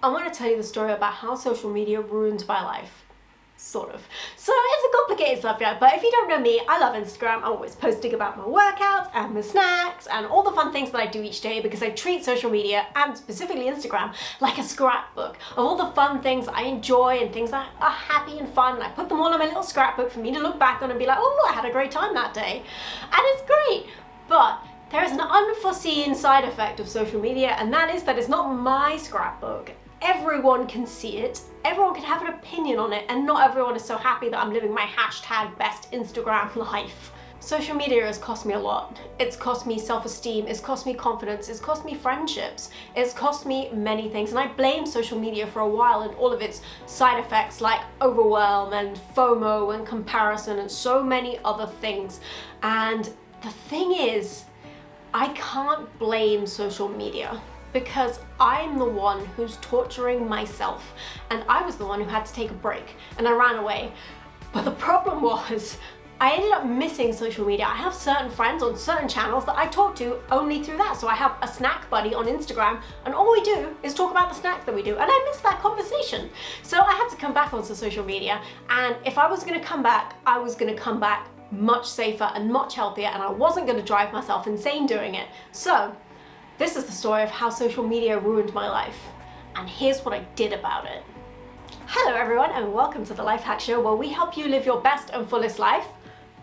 I want to tell you the story about how social media ruined my life. Sort of. So it's a complicated subject, but if you don't know me, I love Instagram. I'm always posting about my workouts and my snacks and all the fun things that I do each day because I treat social media, and specifically Instagram, like a scrapbook of all the fun things I enjoy and things that are happy and fun. And I put them all in my little scrapbook for me to look back on and be like, oh, I had a great time that day. And it's great. But there is an unforeseen side effect of social media, and that is that it's not my scrapbook. Everyone can see it, everyone can have an opinion on it, and not everyone is so happy that I'm living my hashtag best Instagram life. Social media has cost me a lot. It's cost me self-esteem, it's cost me confidence, it's cost me friendships, it's cost me many things, and I blamed social media for a while and all of its side effects like overwhelm and FOMO and comparison and so many other things. And the thing is, I can't blame social media, because I'm the one who's torturing myself, and I was the one who had to take a break and I ran away. But the problem was I ended up missing social media. I have certain friends on certain channels that I talk to only through that. So I have a snack buddy on Instagram, and all we do is talk about the snacks that we do, and I miss that conversation. So I had to come back onto social media, and if I was gonna come back, I was gonna come back much safer and much healthier, and I wasn't gonna drive myself insane doing it. So this is the story of how social media ruined my life, and here's what I did about it. Hello everyone, and welcome to the Lifehack show, where we help you live your best and fullest life.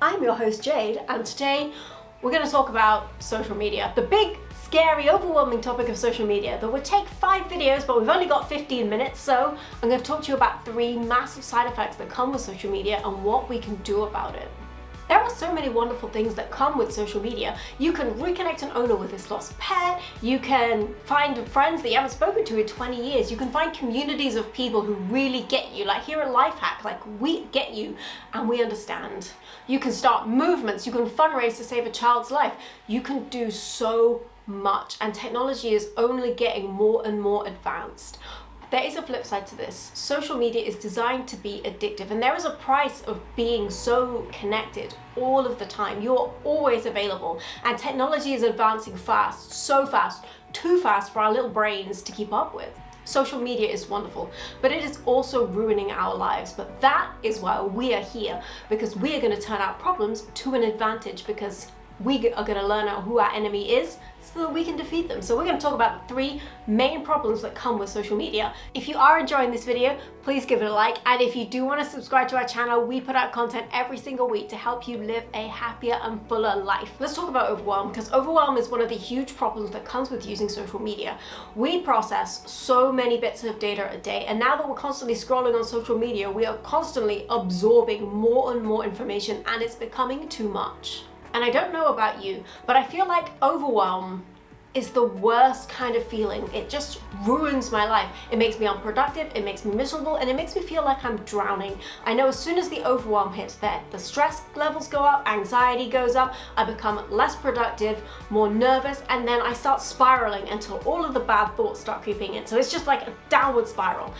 I'm your host Jade, and today we're going to talk about social media. The big, scary, overwhelming topic of social media that would take 5 videos, but we've only got 15 minutes, so I'm going to talk to you about 3 massive side effects that come with social media and what we can do about it. There are so many wonderful things that come with social media. You can reconnect an owner with his lost pet, you can find friends that you haven't spoken to in 20 years, you can find communities of people who really get you, like here at Lifehack, like we get you and we understand. You can start movements, you can fundraise to save a child's life, you can do so much, and technology is only getting more and more advanced. There is a flip side to this. Social media is designed to be addictive, and there is a price of being so connected all of the time. You're always available, and technology is advancing fast, so fast, too fast for our little brains to keep up with. Social media is wonderful, but it is also ruining our lives. But that is why we are here, because we are going to turn our problems to an advantage, because we are going to learn out who our enemy is so that we can defeat them. So we're going to talk about the 3 main problems that come with social media. If you are enjoying this video, please give it a like. And if you do want to subscribe to our channel, we put out content every single week to help you live a happier and fuller life. Let's talk about overwhelm, because overwhelm is one of the huge problems that comes with using social media. We process so many bits of data a day, and now that we're constantly scrolling on social media, we are constantly absorbing more and more information, and it's becoming too much. And I don't know about you, but I feel like overwhelm is the worst kind of feeling. It just ruins my life. It makes me unproductive, it makes me miserable, and it makes me feel like I'm drowning. I know as soon as the overwhelm hits, that the stress levels go up, anxiety goes up, I become less productive, more nervous, and then I start spiraling until all of the bad thoughts start creeping in. So it's just like a downward spiral.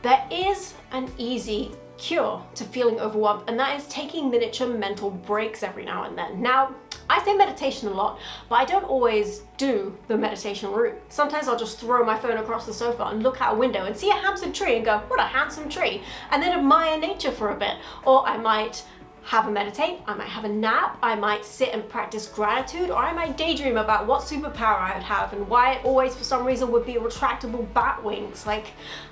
There is an easy cure to feeling overwhelmed, and that is taking miniature mental breaks every now and then. Now, I say meditation a lot, but I don't always do the meditation route. Sometimes I'll just throw my phone across the sofa and look out a window and see a handsome tree and go, what a handsome tree, and then admire nature for a bit. Or I might have a meditate, I might have a nap, I might sit and practice gratitude, or I might daydream about what superpower I would have and why it always for some reason would be retractable bat wings. Like,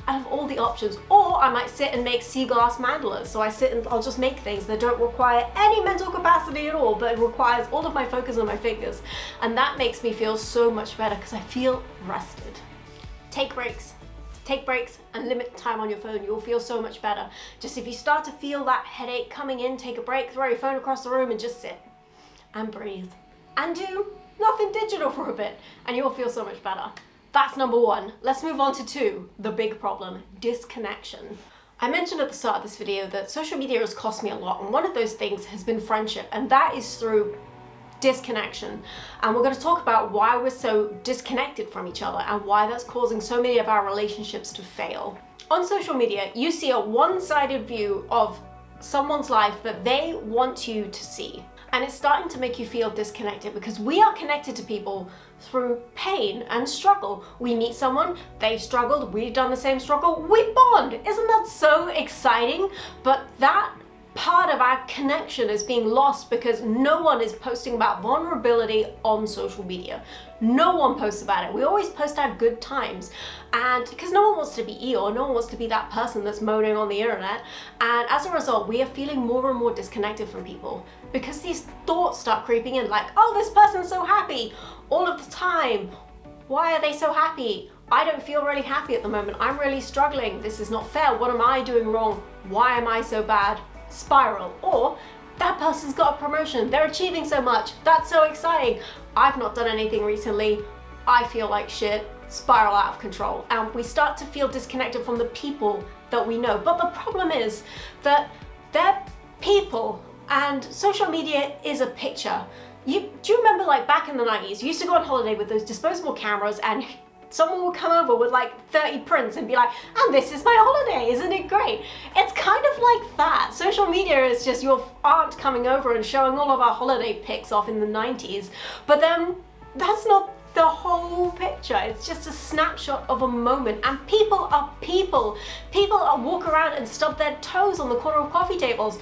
I have all the options. Or I might sit and make sea glass mandalas. So I sit and I'll just make things that don't require any mental capacity at all, but it requires all of my focus on my fingers. And that makes me feel so much better because I feel rested. Take breaks. Take breaks and limit time on your phone. You'll feel so much better. Just if you start to feel that headache coming in, take a break, throw your phone across the room and just sit and breathe and do nothing digital for a bit, and you'll feel so much better. That's number 1. Let's move on to 2, the big problem, disconnection. I mentioned at the start of this video that social media has cost me a lot, and one of those things has been friendship, and that is through disconnection. And we're going to talk about why we're so disconnected from each other and why that's causing so many of our relationships to fail. On social media, you see a one-sided view of someone's life that they want you to see. And it's starting to make you feel disconnected because we are connected to people through pain and struggle. We meet someone, they've struggled, we've done the same struggle, we bond. Isn't that so exciting? But that part of our connection is being lost because no one is posting about vulnerability on social media. No one posts about it. We always post our good times, and because no one wants to be Eeyore, no one wants to be that person that's moaning on the internet, and as a result we are feeling more and more disconnected from people because these thoughts start creeping in like, oh, this person's so happy all of the time. Why are they so happy? I don't feel really happy at the moment. I'm really struggling. This is not fair. What am I doing wrong? Why am I so bad? Spiral. Or that person's got a promotion, they're achieving so much, that's so exciting, I've not done anything recently, I feel like shit. Spiral out of control, and we start to feel disconnected from the people that we know. But the problem is that they're people and social media is a picture. Do you remember, like, back in the 90s, you used to go on holiday with those disposable cameras and someone would come over with like 30 prints and be like, and this is my holiday, isn't it great? It's kind of like that. Social media is just your aunt coming over and showing all of our holiday pics off in the 90s, but then that's not the whole picture. It's just a snapshot of a moment, and people are people. People walk around and stub their toes on the corner of coffee tables.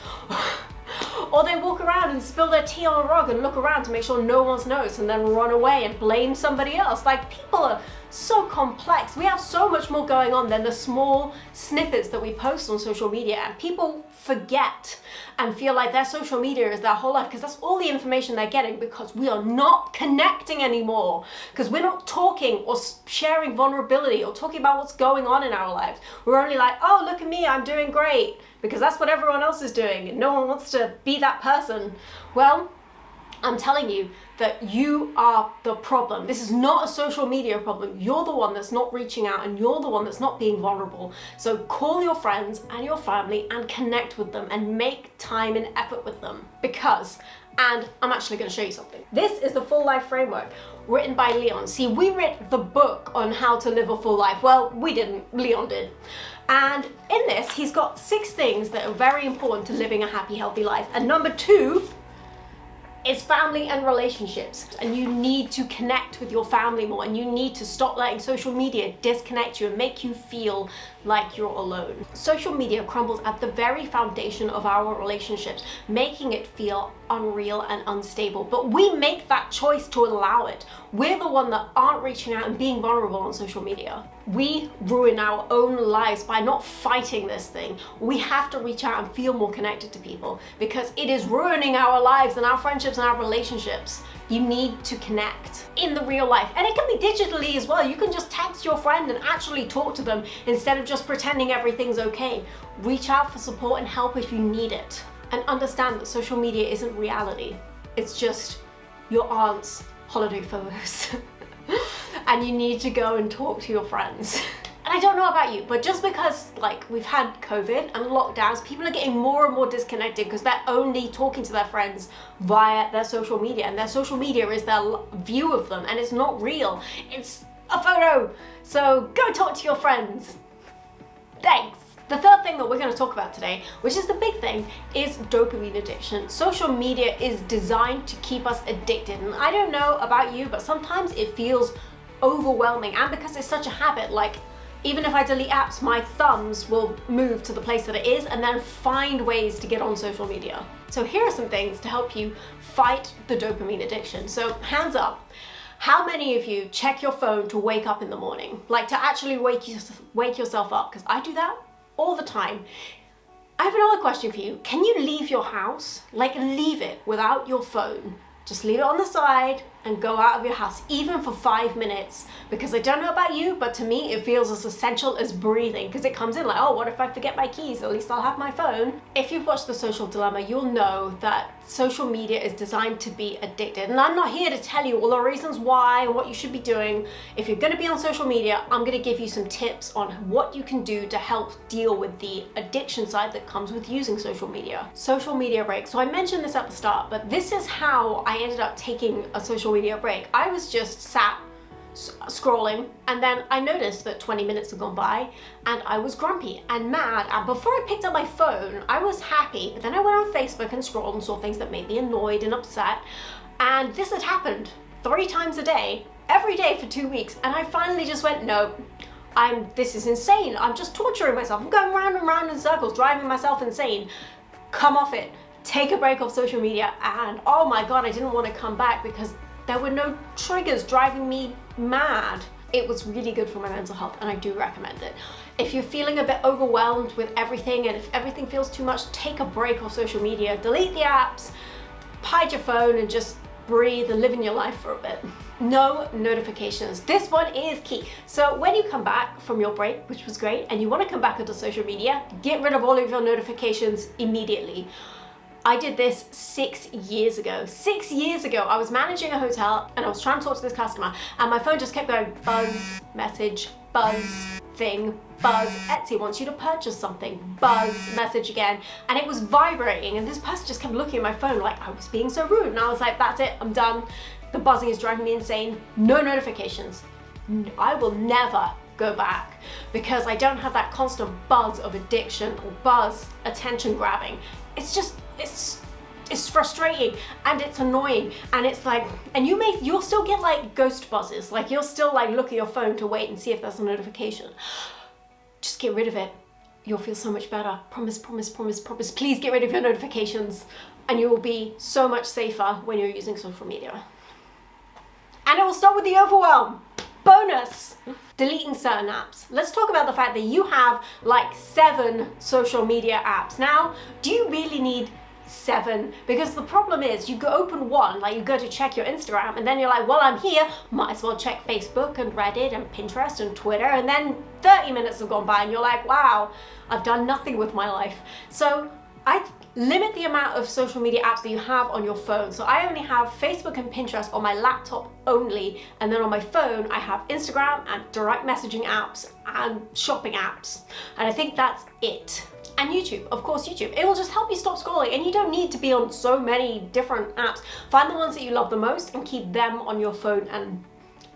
Or they walk around and spill their tea on a rug and look around to make sure no one's noticed and then run away and blame somebody else. Like, people are so complex. We have so much more going on than the small snippets that we post on social media, and people forget and feel like their social media is their whole life because that's all the information they're getting, because we are not connecting anymore, because we're not talking or sharing vulnerability or talking about what's going on in our lives. We're only like, oh, look at me, I'm doing great, because that's what everyone else is doing and no one wants to be that person. Well, I'm telling you that you are the problem. This is not a social media problem. You're the one that's not reaching out, and you're the one that's not being vulnerable. So call your friends and your family and connect with them and make time and effort with them. Because, and I'm actually going to show you something. This is the Full Life Framework written by Leon. See, we read the book on how to live a full life. Well, we didn't. Leon did. And in this, he's got 6 things that are very important to living a happy, healthy life. And number 2 is family and relationships. And you need to connect with your family more, and you need to stop letting social media disconnect you and make you feel like you're alone. Social media crumbles at the very foundation of our relationships, making it feel unreal and unstable. But we make that choice to allow it. We're the one that aren't reaching out and being vulnerable on social media. We ruin our own lives by not fighting this thing. We have to reach out and feel more connected to people, because it is ruining our lives and our friendships and our relationships. You need to connect in the real life, and it can be digitally as well. You can just text your friend and actually talk to them instead of just pretending everything's okay. Reach out for support and help if you need it, and understand that social media isn't reality. It's just your aunt's holiday photos. And you need to go and talk to your friends. And I don't know about you, but just because, like, we've had COVID and lockdowns, people are getting more and more disconnected because they're only talking to their friends via their social media, and their social media is their view of them, and it's not real. It's a photo. So go talk to your friends. Thanks. The third thing that we're going to talk about today, which is the big thing, is dopamine addiction. Social media is designed to keep us addicted, and I don't know about you, but sometimes it feels overwhelming, and because it's such a habit, like, even if I delete apps, my thumbs will move to the place that it is and then find ways to get on social media. So here are some things to help you fight the dopamine addiction. So hands up, how many of you check your phone to wake up in the morning? Like, to actually wake yourself up? Because I do that all the time. I have another question for you. Can you leave your house? Like, leave it without your phone. Just leave it on the side and go out of your house, even for 5 minutes, because I don't know about you, but to me it feels as essential as breathing, because it comes in like, oh, what if I forget my keys? At least I'll have my phone. If you've watched The Social Dilemma, you'll know that social media is designed to be addicted, and I'm not here to tell you all the reasons why and what you should be doing. If you're going to be on social media, I'm going to give you some tips on what you can do to help deal with the addiction side that comes with using social media. Social media break. So I mentioned this at the start, but this is how I ended up taking a social media break. I was just sat scrolling, and then I noticed that 20 minutes had gone by and I was grumpy and mad, and before I picked up my phone I was happy, but then I went on Facebook and scrolled and saw things that made me annoyed and upset, and this had happened 3 times a day, every day for 2 weeks, and I finally just went, no, this is insane. I'm just torturing myself. I'm going round and round in circles, driving myself insane. Come off it. Take a break off social media. And oh my God, I didn't want to come back because there were no triggers driving me mad. It was really good for my mental health, and I do recommend it. If you're feeling a bit overwhelmed with everything, and if everything feels too much, take a break off social media. Delete the apps, hide your phone, and just breathe and live in your life for a bit. No notifications. This one is key. So when you come back from your break, which was great, and you want to come back onto social media, get rid of all of your notifications immediately. I did this 6 years ago. 6 years ago, I was managing a hotel and I was trying to talk to this customer, and my phone just kept going buzz, message, buzz, thing, buzz, Etsy wants you to purchase something, buzz, message again, and it was vibrating, and this person just kept looking at my phone like I was being so rude, and I was like, that's it, I'm done. The buzzing is driving me insane. No notifications. I will never go back because I don't have that constant buzz of addiction or buzz attention grabbing. It's just, it's frustrating and it's annoying, and it's like, and you'll still get like ghost buzzes, like you'll still like look at your phone to wait and see if there's a notification. Just get rid of it. You'll feel so much better. Promise, promise, promise, promise. Please get rid of your notifications, and you will be so much safer when you're using social media. And it will stop with the overwhelm. Bonus! Deleting certain apps. Let's talk about the fact that you have like 7 social media apps. Now, do you really need 7? Because the problem is you go open one, like you go to check your Instagram, and then you're like, well, I'm here, might as well check Facebook and Reddit and Pinterest and Twitter, and then 30 minutes have gone by and you're like, wow, I've done nothing with my life. So I limit the amount of social media apps that you have on your phone. So I only have Facebook and Pinterest on my laptop only, and then on my phone I have Instagram and direct messaging apps and shopping apps, and I think that's it. And YouTube, of course, YouTube. It will just help you stop scrolling, and you don't need to be on so many different apps. Find the ones that you love the most and keep them on your phone and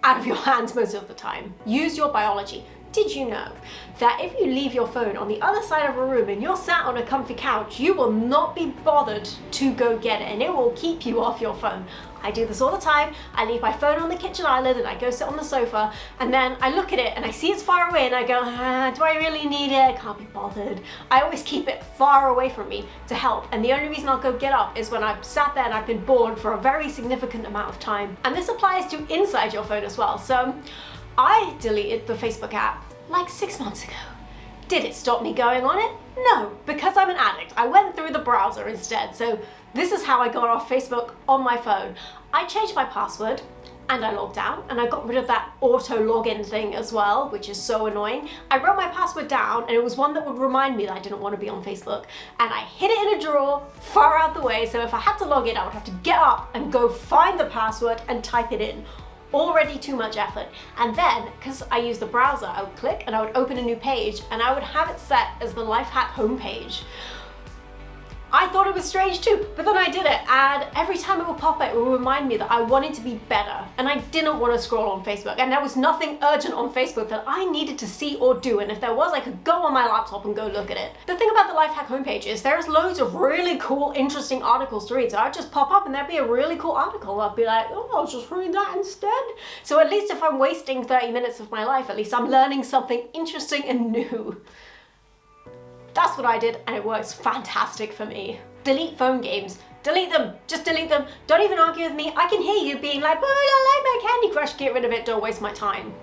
out of your hands most of the time. Use your biology. Did you know that if you leave your phone on the other side of a room and you're sat on a comfy couch, you will not be bothered to go get it, and it will keep you off your phone? I do this all the time. I leave my phone on the kitchen island and I go sit on the sofa, and then I look at it and I see it's far away and I go, do I really need it? I can't be bothered. I always keep it far away from me to help, and the only reason I'll go get up is when I've sat there and I've been bored for a very significant amount of time. And this applies to inside your phone as well. So I deleted the Facebook app like 6 months ago. Did it stop me going on it? No, because I'm an addict. I went through the browser instead. So this is how I got off Facebook on my phone. I changed my password and I logged out, and I got rid of that auto login thing as well, which is so annoying. I wrote my password down, and it was one that would remind me that I didn't want to be on Facebook, and I hid it in a drawer far out the way, so if I had to log in, I would have to get up and go find the password and type it in. Already too much effort. And then, because I use the browser, I would click and I would open a new page, and I would have it set as the Lifehack homepage. I thought it was strange too, but then I did it, and every time it would pop up, it would remind me that I wanted to be better, and I didn't want to scroll on Facebook, and there was nothing urgent on Facebook that I needed to see or do, and if there was, I could go on my laptop and go look at it. The thing about the Lifehack homepage is there's loads of really cool, interesting articles to read, so I'd just pop up and there'd be a really cool article. I'd be like, oh, I'll just read that instead. So at least if I'm wasting 30 minutes of my life, at least I'm learning something interesting and new. That's what I did, and it works fantastic for me. Delete phone games. Delete them. Just delete them. Don't even argue with me. I can hear you being like, but I like my Candy Crush. Get rid of it. Don't waste my time.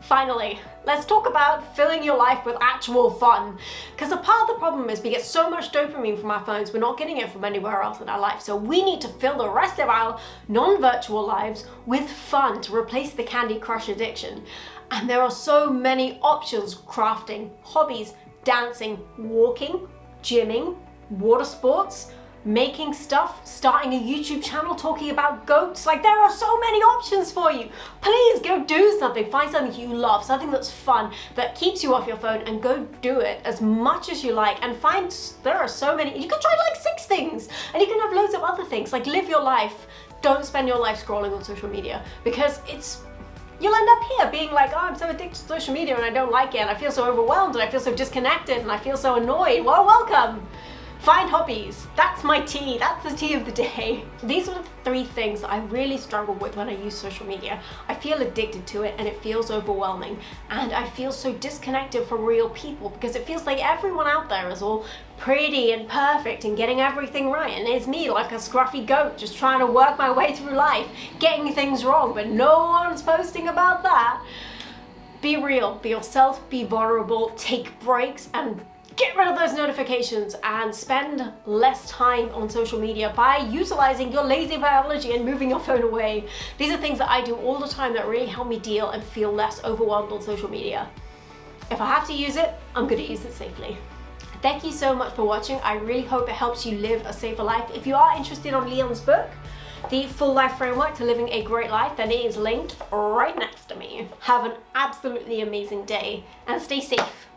Finally, let's talk about filling your life with actual fun. Because a part of the problem is we get so much dopamine from our phones, we're not getting it from anywhere else in our life. So we need to fill the rest of our non-virtual lives with fun to replace the Candy Crush addiction. And there are so many options: crafting, hobbies, dancing, walking, gymming, water sports, making stuff, starting a YouTube channel talking about goats. Like, there are so many options for you. Please go do something. Find something you love, something that's fun, that keeps you off your phone, and go do it as much as you like. And there are so many. You can try like 6 things, and you can have loads of other things. Like, live your life. Don't spend your life scrolling on social media, because you'll end up here being like, oh, I'm so addicted to social media and I don't like it, and I feel so overwhelmed, and I feel so disconnected, and I feel so annoyed. Well, welcome. Find hobbies. That's my tea. That's the tea of the day. These are the 3 things that I really struggle with when I use social media. I feel addicted to it and it feels overwhelming, and I feel so disconnected from real people, because it feels like everyone out there is all pretty and perfect and getting everything right, and it's me, like a scruffy goat, just trying to work my way through life, getting things wrong, but no one's posting about that. Be real, be yourself, be vulnerable, take breaks, and get rid of those notifications, and spend less time on social media by utilizing your lazy biology and moving your phone away. These are things that I do all the time that really help me deal and feel less overwhelmed on social media. If I have to use it, I'm going to use it safely. Thank you so much for watching. I really hope it helps you live a safer life. If you are interested in Leon's book, The Full Life Framework to Living a Great Life, then it is linked right next to me. Have an absolutely amazing day and stay safe.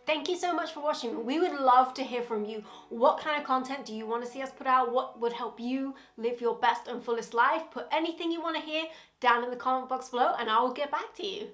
Thank you so much for watching. We would love to hear from you. What kind of content do you want to see us put out? What would help you live your best and fullest life? Put anything you want to hear down in the comment box below and I will get back to you.